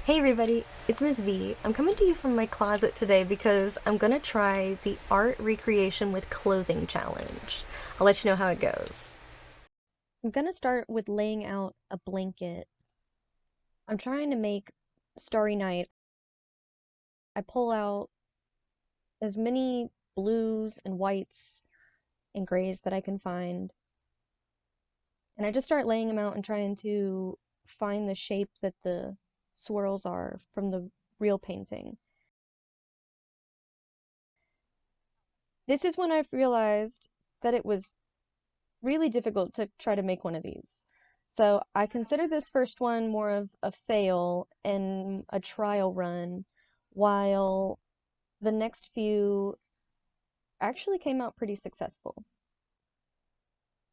Hey everybody, it's Miss V. I'm coming to you from my closet today because I'm gonna try the art recreation with clothing challenge. I'll let you know how it goes. I'm gonna start with laying out a blanket. I'm trying to make Starry Night. I pull out as many blues and whites and grays that I can find, and I just start laying them out and trying to find the shape that the swirls are from the real painting. This is when I've realized that it was really difficult to try to make one of these. So I consider this first one more of a fail and a trial run, while the next few actually came out pretty successful.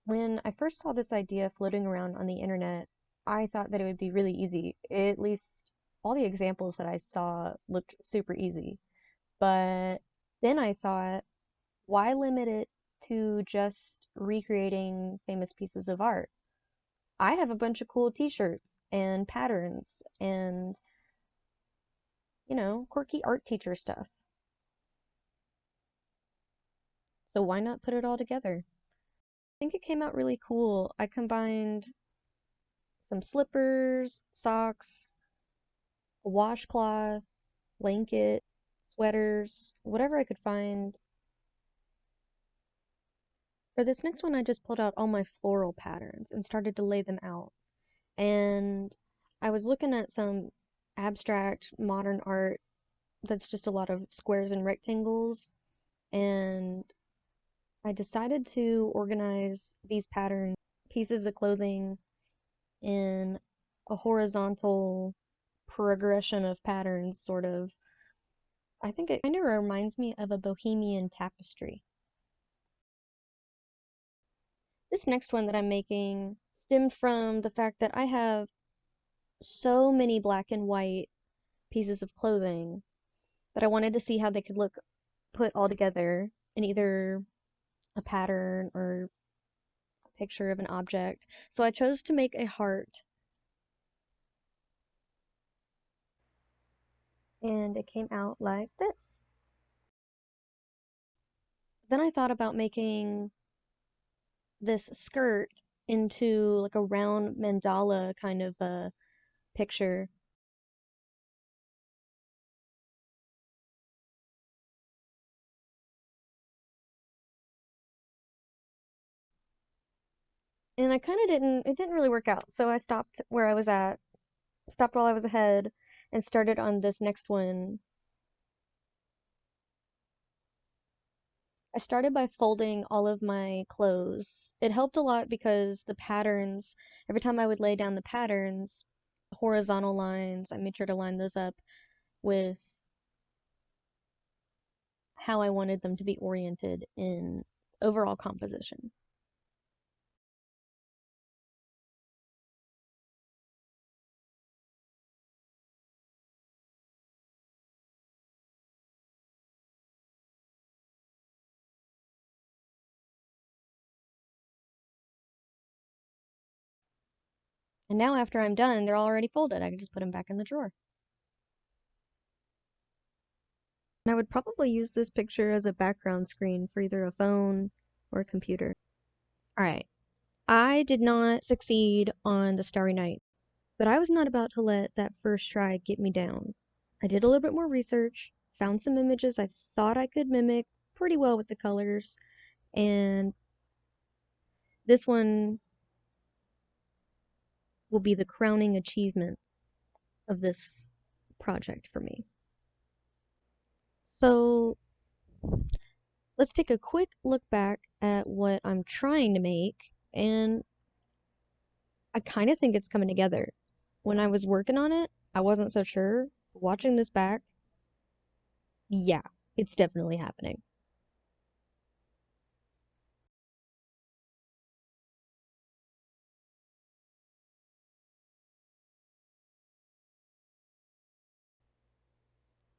When I first saw this idea floating around on the internet, I thought that it would be really easy. At least all the examples that I saw looked super easy. But then I thought, why limit it to just recreating famous pieces of art? I have a bunch of cool t-shirts and patterns and, quirky art teacher stuff. So why not put it all together? I think it came out really cool. I combined some slippers, socks, a washcloth, blanket, sweaters, whatever I could find. For this next one, I just pulled out all my floral patterns and started to lay them out. And I was looking at some abstract modern art that's just a lot of squares and rectangles, and I decided to organize these pattern pieces of clothing in a horizontal progression of patterns, sort of. I think it kind of reminds me of a bohemian tapestry. This next one that I'm making stemmed from the fact that I have so many black and white pieces of clothing that I wanted to see how they could look put all together in either a pattern or a picture of an object. So I chose to make a heart, and it came out like this. Then I thought about making this skirt into like a round mandala kind of a picture. And I kind of it didn't really work out. So I stopped where I was at, stopped while I was ahead, and started on this next one. I started by folding all of my clothes. It helped a lot because the patterns, every time I would lay down the patterns, horizontal lines, I made sure to line those up with how I wanted them to be oriented in overall composition. And now after I'm done, they're already folded. I can just put them back in the drawer. And I would probably use this picture as a background screen for either a phone or a computer. All right. I did not succeed on the Starry Night, but I was not about to let that first try get me down. I did a little bit more research, found some images I thought I could mimic pretty well with the colors, and this one will be the crowning achievement of this project for me. So let's take a quick look back at what I'm trying to make, and I kind of think it's coming together. When I was working on it, I wasn't so sure. Watching this back, yeah, it's definitely happening.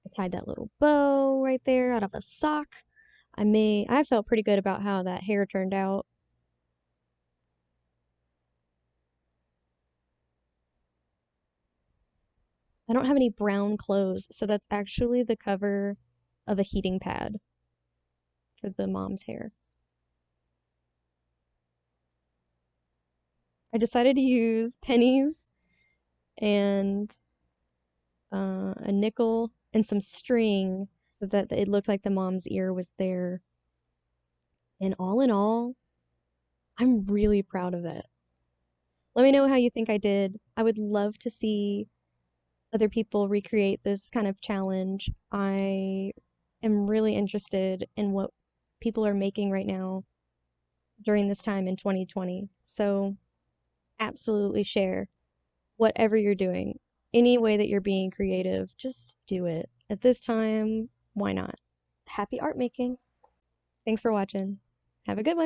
I tied that little bow right there out of a sock. I felt pretty good about how that hair turned out. I don't have any brown clothes, so that's actually the cover of a heating pad for the mom's hair. I decided to use pennies and a nickel and some string so that it looked like the mom's ear was there. And all in all, I'm really proud of it. Let me know how you think I did. I would love to see other people recreate this kind of challenge. I am really interested in what people are making right now during this time in 2020. So, absolutely share whatever you're doing. Any way that you're being creative, just do it. At this time, why not? Happy art making. Thanks for watching. Have a good one.